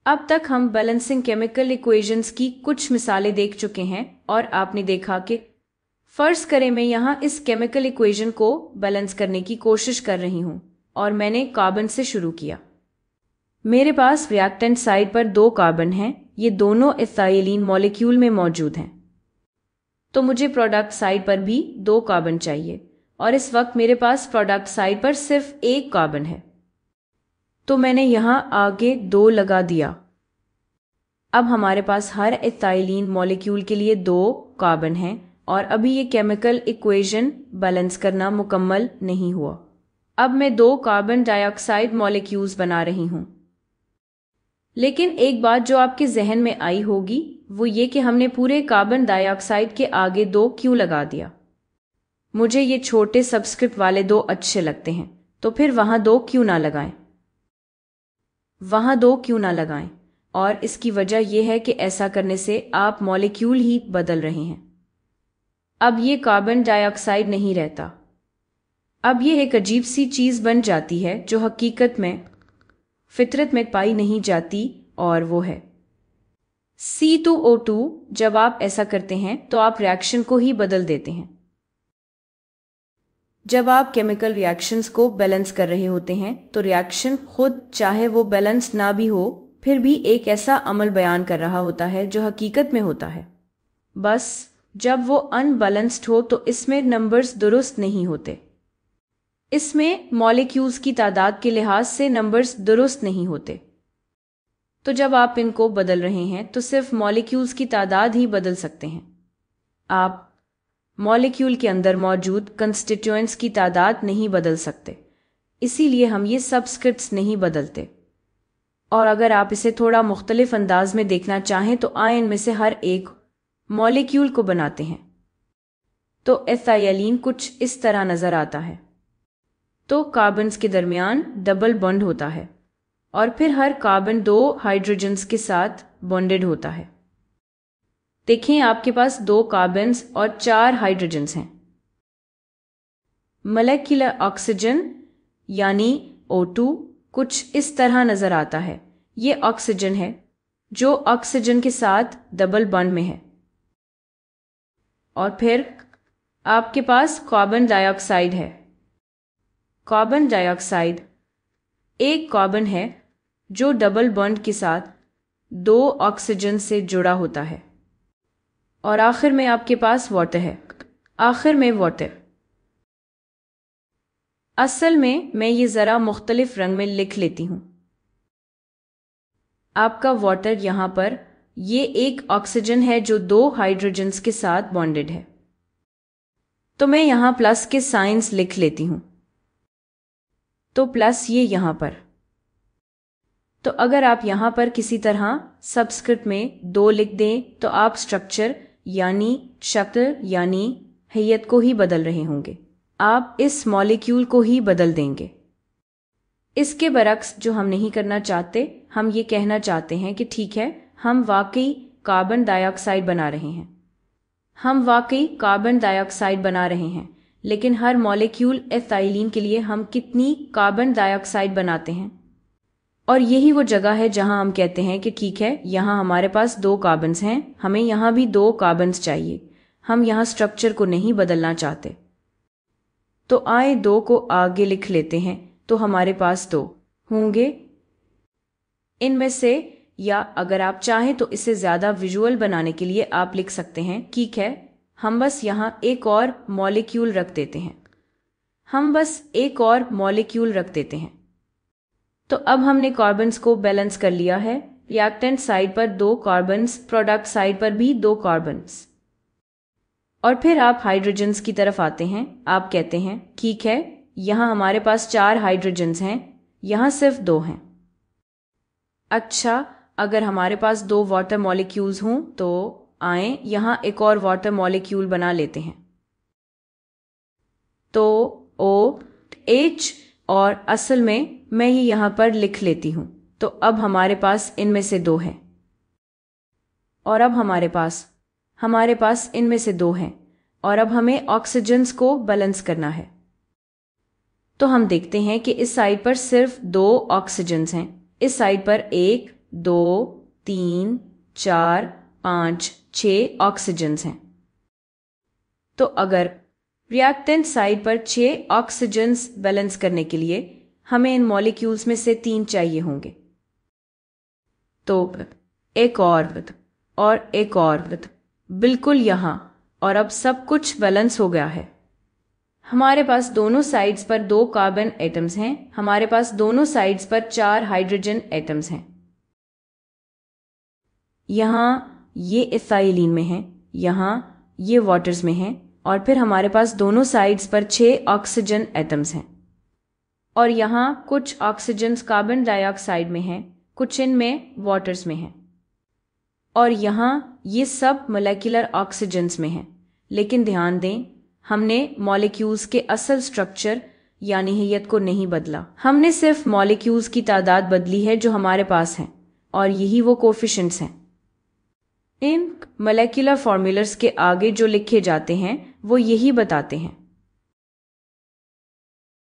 अब तक हम बैलेंसिंग केमिकल इक्वेशंस की कुछ मिसालें देख चुके हैं और आपने देखा कि फर्ज करें मैं यहाँ इस केमिकल इक्वेशन को बैलेंस करने की कोशिश कर रही हूँ और मैंने कार्बन से शुरू किया। मेरे पास रिएक्टेंट साइड पर 2 कार्बन हैं, ये दोनों इथाइलीन मॉलिक्यूल में मौजूद हैं। तो मुझे प्रोडक्ट साइड पर भी 2 कार्बन चाहिए और इस वक्त मेरे पास प्रोडक्ट साइड पर सिर्फ 1 कार्बन है, तो मैंने यहाँ आगे 2 लगा दिया। अब हमारे पास हर इथाइलीन मॉलिक्यूल के लिए 2 कार्बन हैं और अभी ये केमिकल इक्वेशन बैलेंस करना मुकम्मल नहीं हुआ। अब मैं 2 कार्बन डाइऑक्साइड मॉलिक्यूल्स बना रही हूँ। लेकिन एक बात जो आपके जहन में आई होगी वो ये कि हमने पूरे कार्बन डाइऑक्साइड के आगे 2 क्यों लगा दिया। मुझे ये छोटे सबस्क्रिप्ट वाले 2 अच्छे लगते हैं, तो फिर वहां 2 क्यों ना लगाएं। वहां 2 क्यों ना लगाएं, और इसकी वजह यह है कि ऐसा करने से आप मॉलिक्यूल ही बदल रहे हैं। अब ये कार्बन डाइऑक्साइड नहीं रहता, अब ये एक अजीब सी चीज बन जाती है जो हकीकत में फितरत में पाई नहीं जाती, और वो है C2O2। जब आप ऐसा करते हैं तो आप रिएक्शन को ही बदल देते हैं। जब आप केमिकल रिएक्शंस को बैलेंस कर रहे होते हैं तो रिएक्शन खुद चाहे वो बैलेंस ना भी हो फिर भी एक ऐसा अमल बयान कर रहा होता है जो हकीकत में होता है। बस जब वो अनबैलेंस्ड हो तो इसमें नंबर्स दुरुस्त नहीं होते, इसमें मॉलिक्यूल्स की तादाद के लिहाज से नंबर्स दुरुस्त नहीं होते। तो जब आप इनको बदल रहे हैं तो सिर्फ मॉलिक्यूल्स की तादाद ही बदल सकते हैं। आप मॉलिक्यूल के अंदर मौजूद कंस्टिट्यूएंट्स की तादाद नहीं बदल सकते, इसीलिए हम ये सबस्क्रिप्ट्स नहीं बदलते। और अगर आप इसे थोड़ा मुख्तलिफ अंदाज में देखना चाहें तो आए इनमें से हर एक मॉलिक्यूल को बनाते हैं। तो एथाइलीन कुछ इस तरह नजर आता है। तो कार्बन्स के दरमियान डबल बॉन्ड होता है और फिर हर कार्बन 2 हाइड्रोजन्स के साथ बॉन्डेड होता है। देखें आपके पास 2 कार्बन्स और 4 हाइड्रोजन्स हैं। मॉलिक्यूलर ऑक्सीजन यानी O2 कुछ इस तरह नजर आता है। ये ऑक्सीजन है जो ऑक्सीजन के साथ डबल बॉन्ड में है। और फिर आपके पास कार्बन डाइऑक्साइड है। कार्बन डाइऑक्साइड एक कार्बन है जो डबल बॉन्ड के साथ 2 ऑक्सीजन से जुड़ा होता है। और आखिर में आपके पास वाटर है। आखिर में वाटर। असल में मैं ये जरा मुख्तलिफ रंग में लिख लेती हूं। आपका वाटर यहां पर ये एक ऑक्सीजन है जो 2 हाइड्रोजन्स के साथ बॉन्डेड है, तो मैं यहां प्लस के साइंस लिख लेती हूं। तो प्लस ये यहां पर। तो अगर आप यहां पर किसी तरह सबस्क्रिप्ट में 2 लिख दें तो आप स्ट्रक्चर यानी शक्ल यानी हैयत को ही बदल रहे होंगे, आप इस मॉलिक्यूल को ही बदल देंगे। इसके बरक्स जो हम नहीं करना चाहते, हम ये कहना चाहते हैं कि ठीक है, हम वाकई कार्बन डाइऑक्साइड बना रहे हैं, हम वाकई कार्बन डाइऑक्साइड बना रहे हैं, लेकिन हर मॉलिक्यूल एथाइलीन के लिए हम कितनी कार्बन डाइऑक्साइड बनाते हैं। और यही वो जगह है जहां हम कहते हैं कि ठीक है, यहां हमारे पास 2 कार्बन्स हैं, हमें यहां भी 2 कार्बन्स चाहिए, हम यहां स्ट्रक्चर को नहीं बदलना चाहते। तो आए 2 को आगे लिख लेते हैं, तो हमारे पास 2 होंगे इनमें से, या अगर आप चाहें तो इसे ज्यादा विजुअल बनाने के लिए आप लिख सकते हैं ठीक है, हम बस यहां एक और मॉलिक्यूल रख देते हैं, हम बस एक और मॉलिक्यूल रख देते हैं। तो अब हमने कार्बन्स को बैलेंस कर लिया है। रिएक्टेंट साइड पर 2 कार्बन्स, प्रोडक्ट साइड पर भी 2 कार्बन्स। और फिर आप हाइड्रोजन्स की तरफ आते हैं। आप कहते हैं ठीक है, यहां हमारे पास 4 हाइड्रोजन्स हैं, यहां सिर्फ 2 हैं। अच्छा, अगर हमारे पास 2 वाटर मॉलिक्यूल्स हों तो आए यहां एक और वाटर मॉलिक्यूल बना लेते हैं। तो OH, और असल में मैं ये यहां पर लिख लेती हूं। तो अब हमारे पास इनमें से 2 हैं, और अब हमारे पास इनमें से 2 हैं, और अब हमें ऑक्सीजन्स को बैलेंस करना है। तो हम देखते हैं कि इस साइड पर सिर्फ 2 ऑक्सीजन्स हैं, इस साइड पर 1, 2, 3, 4, 5, 6 ऑक्सीजन्स हैं। तो अगर रिएक्टेंट साइड पर 6 ऑक्सीजन्स बैलेंस करने के लिए हमें इन मॉलिक्यूल्स में से 3 चाहिए होंगे। तो एक और एक और बिल्कुल यहाँ, और अब सब कुछ बैलेंस हो गया है। हमारे पास दोनों साइड्स पर 2 कार्बन एटम्स हैं, हमारे पास दोनों साइड्स पर 4 हाइड्रोजन एटम्स हैं। यहाँ ये इथाइलिन में है, यहाँ ये वाटर्स में है, और फिर हमारे पास दोनों साइड्स पर 6 ऑक्सीजन एटम्स हैं। और यहाँ कुछ ऑक्सीजन्स कार्बन डाइऑक्साइड में हैं, कुछ इनमें वाटर्स में हैं, और यहाँ ये सब मोलेकुलर ऑक्सीजन्स में हैं। लेकिन ध्यान दें, हमने मॉलिक्यूल्स के असल स्ट्रक्चर यानी हैयत को नहीं बदला, हमने सिर्फ मॉलिक्यूल्स की तादाद बदली है जो हमारे पास हैं, और यही वो कोफिशिएंट्स हैं। इन मोलेकुलर फॉर्मूलर्स के आगे जो लिखे जाते हैं वो यही बताते हैं।